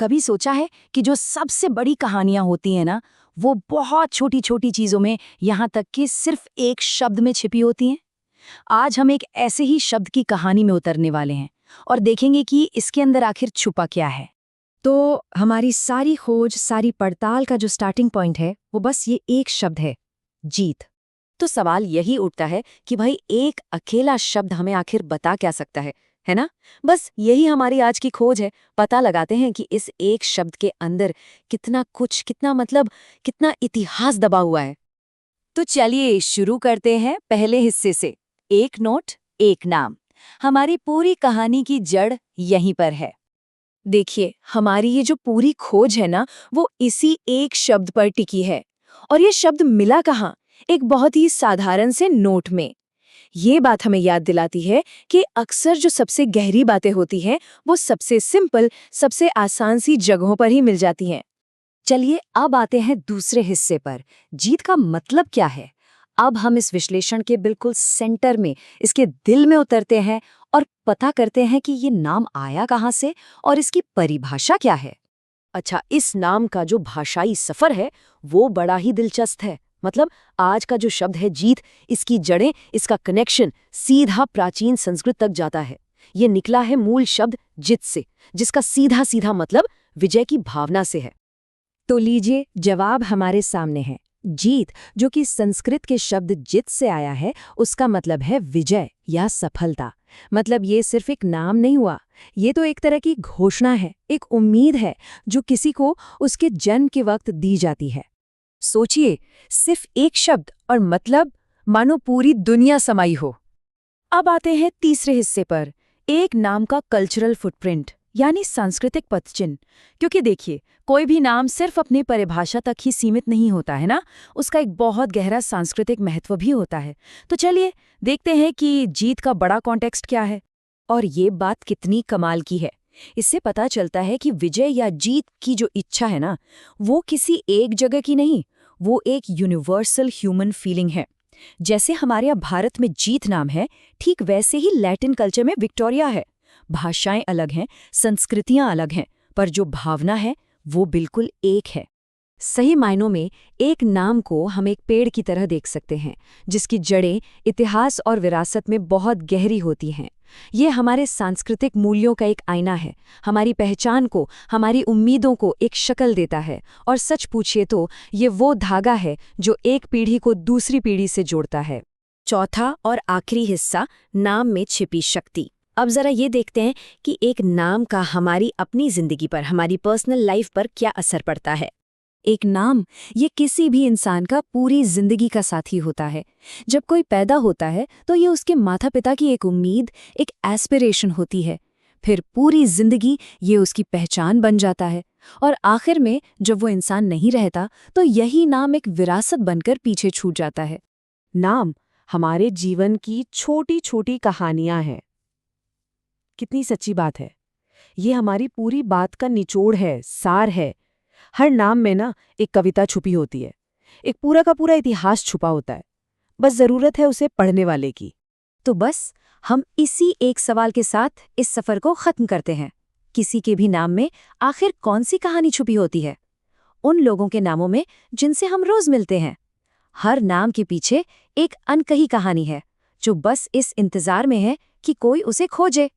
कभी सोचा है कि जो सबसे बड़ी कहानियां होती हैं ना, वो बहुत छोटी छोटी चीजों में, यहाँ तक कि सिर्फ एक शब्द में छिपी होती हैं। आज हम एक ऐसे ही शब्द की कहानी में उतरने वाले हैं और देखेंगे कि इसके अंदर आखिर छुपा क्या है। तो हमारी सारी खोज, सारी पड़ताल का जो स्टार्टिंग पॉइंट है, वो बस ये एक शब्द है, जीत। तो सवाल यही उठता है कि भाई एक अकेला शब्द हमें आखिर बता क्या सकता है ना? बस यही हमारी आज की खोज है। पता लगाते हैं कि इस एक शब्द के अंदर कितना कुछ, कितना इतिहास दबा हुआ है। तो चलिए शुरू करते हैं पहले हिस्से से। एक नोट, एक नाम। हमारी पूरी कहानी की जड़ यहीं पर है। देखिए, हमारी ये जो पूरी खोज है ना, वो इसी एक शब्द पर टिकी है। और ये शब्द मिला कहाँ? एक बहुत ही साधारण से नोट में। ये बात हमें याद दिलाती है कि अक्सर जो सबसे गहरी बातें होती हैं, वो सबसे सिंपल, सबसे आसान सी जगहों पर ही मिल जाती हैं। चलिए अब आते हैं दूसरे हिस्से पर। जीत का मतलब क्या है? अब हम इस विश्लेषण के बिल्कुल सेंटर में, इसके दिल में उतरते हैं और पता करते हैं कि ये नाम आया कहाँ से और इसकी परिभाषा क्या है। अच्छा, इस नाम का जो भाषाई सफर है वो बड़ा ही दिलचस्प है। मतलब आज का जो शब्द है जीत, इसकी जड़ें, इसका कनेक्शन सीधा प्राचीन संस्कृत तक जाता है। ये निकला है मूल शब्द जित से, जिसका सीधा सीधा मतलब विजय की भावना से है। तो लीजिए, जवाब हमारे सामने है। जीत, जो कि संस्कृत के शब्द जित से आया है, उसका मतलब है विजय या सफलता। मतलब ये सिर्फ एक नाम नहीं हुआ, ये तो एक तरह की घोषणा है, एक उम्मीद है जो किसी को उसके जन्म के वक्त दी जाती है। सोचिए, सिर्फ एक शब्द और मतलब मानो पूरी दुनिया समाई हो। अब आते हैं तीसरे हिस्से पर, एक नाम का कल्चरल फुटप्रिंट यानी सांस्कृतिक पदचिन्ह। क्योंकि देखिए, कोई भी नाम सिर्फ अपनी परिभाषा तक ही सीमित नहीं होता है ना, उसका एक बहुत गहरा सांस्कृतिक महत्व भी होता है। तो चलिए देखते हैं कि जीत का बड़ा कॉन्टेक्स्ट क्या है और ये बात कितनी कमाल की है। इससे पता चलता है कि विजय या जीत की जो इच्छा है ना, वो किसी एक जगह की नहीं, वो एक यूनिवर्सल ह्यूमन फीलिंग है। जैसे हमारे यहाँ भारत में जीत नाम है, ठीक वैसे ही लैटिन कल्चर में विक्टोरिया है। भाषाएं अलग हैं, संस्कृतियां अलग हैं, पर जो भावना है वो बिल्कुल एक है। सही मायनों में एक नाम को हम एक पेड़ की तरह देख सकते हैं, जिसकी जड़ें इतिहास और विरासत में बहुत गहरी होती हैं। ये हमारे सांस्कृतिक मूल्यों का एक आईना है, हमारी पहचान को, हमारी उम्मीदों को एक शक्ल देता है। और सच पूछिए तो ये वो धागा है जो एक पीढ़ी को दूसरी पीढ़ी से जोड़ता है। चौथा और आखिरी हिस्सा, नाम में छिपी शक्ति। अब जरा ये देखते हैं कि एक नाम का हमारी अपनी जिंदगी पर, हमारी पर्सनल लाइफ पर क्या असर पड़ता है। एक नाम, ये किसी भी इंसान का पूरी जिंदगी का साथी होता है। जब कोई पैदा होता है तो ये उसके माता पिता की एक उम्मीद, एक एस्पिरेशन होती है। फिर पूरी जिंदगी ये उसकी पहचान बन जाता है। और आखिर में जब वो इंसान नहीं रहता तो यही नाम एक विरासत बनकर पीछे छूट जाता है। नाम हमारे जीवन की छोटी छोटी कहानियां हैं। कितनी सच्ची बात है। ये हमारी पूरी बात का निचोड़ है, सार है। हर नाम में ना एक कविता छुपी होती है, एक पूरा का पूरा इतिहास छुपा होता है। बस जरूरत है उसे पढ़ने वाले की। तो बस हम इसी एक सवाल के साथ इस सफर को खत्म करते हैं। किसी के भी नाम में आखिर कौन सी कहानी छुपी होती है? उन लोगों के नामों में जिनसे हम रोज मिलते हैं। हर नाम के पीछे एक अनकही कहानी है, जो बस इस इंतजार में है कि कोई उसे खोजे।